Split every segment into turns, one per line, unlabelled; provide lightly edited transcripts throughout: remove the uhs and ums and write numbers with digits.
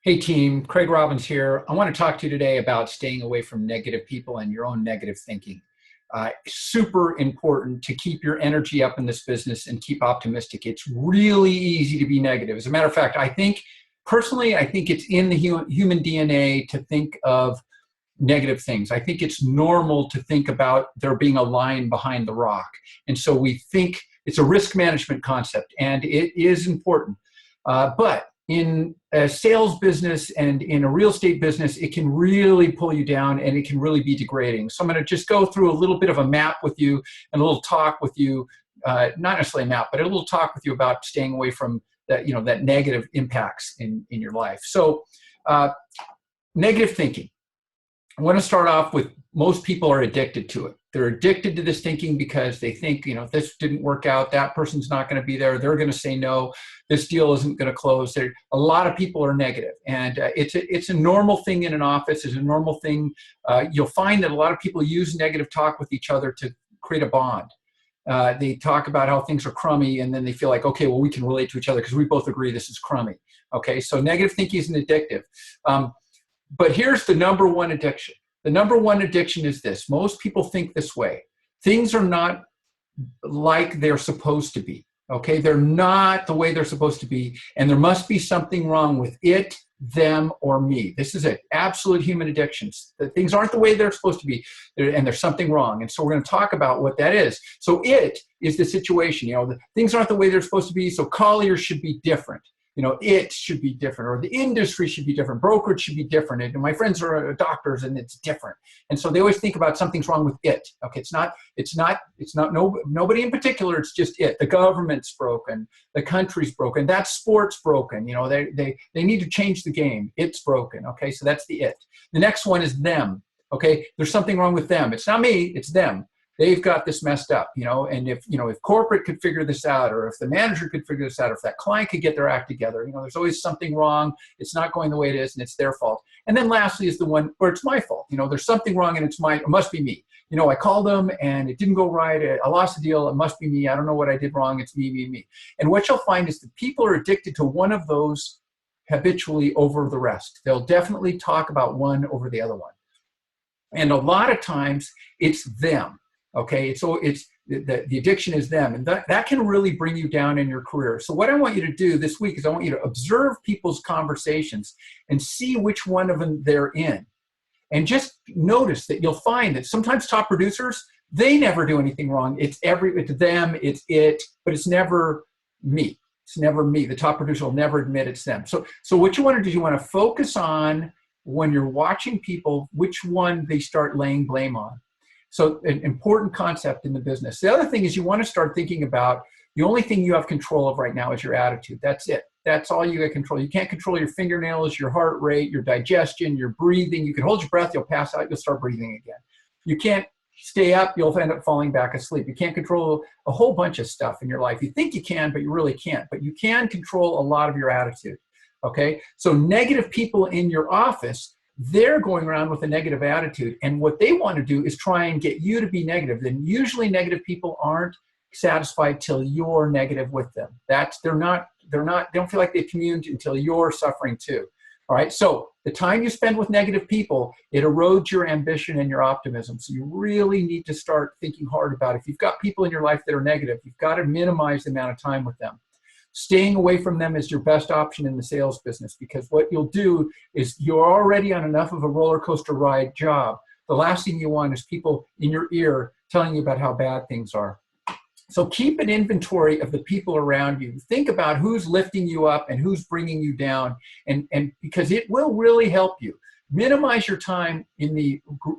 Hey team, Craig Robbins here. I want to talk to you today about staying away from negative people and your own negative thinking. Super important to keep your energy up in this business and keep optimistic. It's really easy to be negative. As a matter of fact, personally, I think it's in the human DNA to think of negative things. I think it's normal to think about there being a lion behind the rock. And so we think it's a risk management concept, and it is important. But in a sales business and in a real estate business, it can really pull you down and it can really be degrading. So I'm going to just go through a little bit of a map with you and a little talk with you, not necessarily a map, but a little talk with you about staying away from that, that negative impacts in your life. So negative thinking. I want to start off with most people are addicted to it. They're addicted to this thinking because they think, if this didn't work out, that person's not going to be there. They're going to say no. This deal isn't going to close. A lot of people are negative, and it's a normal thing in an office. It's a normal thing. You'll find that a lot of people use negative talk with each other to create a bond. They talk about how things are crummy, and then they feel like, okay, well, we can relate to each other because we both agree this is crummy. Okay, so negative thinking isn't addictive. But here's the number one addiction. The number one addiction is this. Most people think this way. Things are not like they're supposed to be. Okay, they're not the way they're supposed to be, and there must be something wrong with it, them, or me. This is an absolute human addiction. That things aren't the way they're supposed to be, and there's something wrong. And so we're going to talk about what that is. So it is the situation. Things aren't the way they're supposed to be, so Colliers should be different. It should be different, or the industry should be different, brokerage should be different, and my friends are doctors and it's different. And so they always think about something's wrong with it. Okay, it's not nobody in particular, it's just it. The government's broken, the country's broken, that sport's broken, they need to change the game. It's broken. Okay, so that's the it. The next one is them. Okay, there's something wrong with them. It's not me, it's them. They've got this messed up, and if corporate could figure this out, or if the manager could figure this out, or if that client could get their act together, there's always something wrong. It's not going the way it is, and it's their fault. And then lastly is the one where it's my fault. There's something wrong, and it must be me. I called them and it didn't go right. I lost the deal. It must be me. I don't know what I did wrong. It's me, me, me. And what you'll find is that people are addicted to one of those habitually over the rest. They'll definitely talk about one over the other one. And a lot of times it's them. Okay, so the addiction is them, and that can really bring you down in your career. So what I want you to do this week is I want you to observe people's conversations and see which one of them they're in. And just notice that you'll find that sometimes top producers, they never do anything wrong. It's them, it's it, but it's never me. It's never me. The top producer will never admit it's them. So what you want to do is you want to focus on, when you're watching people, which one they start laying blame on. So an important concept in the business. The other thing is you want to start thinking about the only thing you have control of right now is your attitude. That's it. That's all you got control. You can't control your fingernails, your heart rate, your digestion, your breathing. You can hold your breath, you'll pass out, you'll start breathing again. You can't stay up, you'll end up falling back asleep. You can't control a whole bunch of stuff in your life. You think you can, but you really can't. But you can control a lot of your attitude. Okay? So negative people in your office, they're going around with a negative attitude, and what they want to do is try and get you to be negative. Then usually negative people aren't satisfied till you're negative with them. They don't feel like they've communed until you're suffering too. All right, so the time you spend with negative people, it erodes your ambition and your optimism. So you really need to start thinking hard about it. If you've got people in your life that are negative, you've got to minimize the amount of time with them. Staying away from them is your best option in the sales business, because what you'll do is you're already on enough of a roller coaster ride job. The last thing you want is people in your ear telling you about how bad things are. So keep an inventory of the people around you. Think about who's lifting you up and who's bringing you down, and because it will really help you. Minimize your time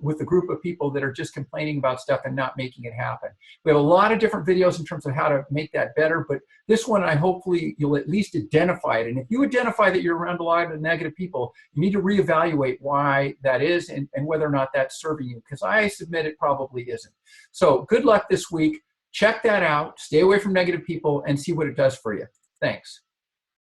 with the group of people that are just complaining about stuff and not making it happen. We have a lot of different videos in terms of how to make that better, but this one, hopefully you'll at least identify it. And if you identify that you're around a lot of negative people, you need to reevaluate why that is and whether or not that's serving you, because I submit it probably isn't. So good luck this week. Check that out. Stay away from negative people and see what it does for you. Thanks.